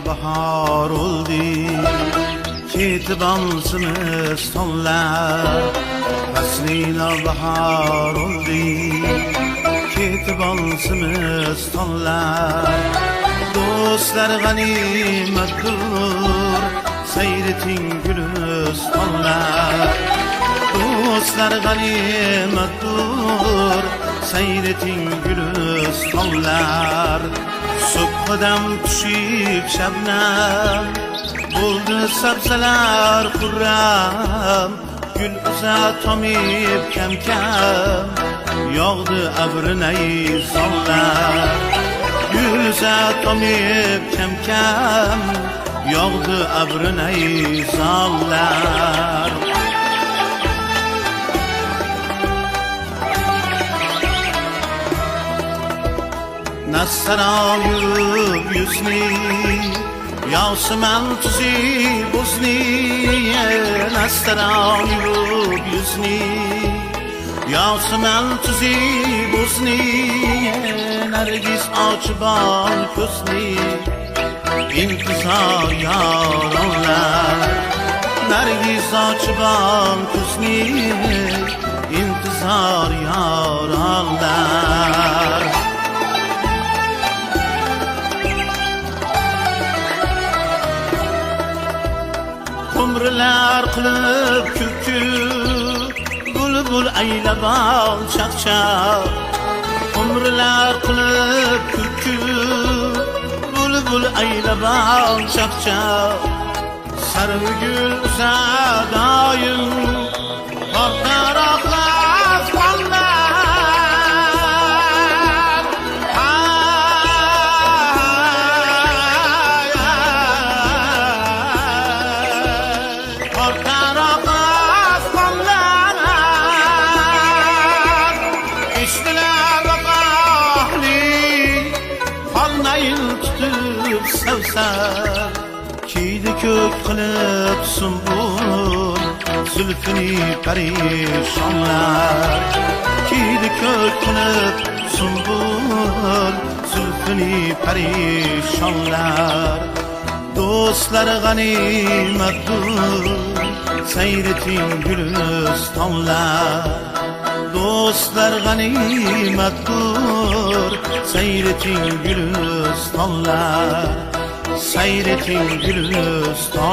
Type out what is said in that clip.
bahar oldu, ketib olsimiz tonlar. Bahar oldu, ketib olsimiz tonlar. Do'stlar g'animatdir, sayreting gülistanlar. Do'stlar g'animatdir, sayreting gülistanlar. Subhidam tushib shabnam, bo'ldi sabzalar xurram. Gül uzat tomib kam kam, yog'di abrinay sonlar. Gül uzat tomib kam kam, yog'di abrinay sonlar. Nassaram yurib yuzni, Yavsiman tuzi buzni. Nassaram yurib yuzni, Yavsiman tuzi buzni. Nargiz ochibon ko'zni, intizor yoronlar. Nargiz ochibon ko'zni, intizor yoronlar. Umrlar qilib kulku, bulbul aylab ol chaqchaq. Umrlar qilib kulku, bulbul aylab ol chaqchaq. Sarvigul uzadoyim, ortaroqlar qonlar. Kiydi ko'k qilib sumbul, zulfini parishonlar. Kiydi ko'k qilib sumbul, zulfini parishonlar. Do'stlar g'animatdir, sayreting gulistonlar. Do'stlar g'animatdir, sayreting gulistonlar. Sayreting gülistanlar.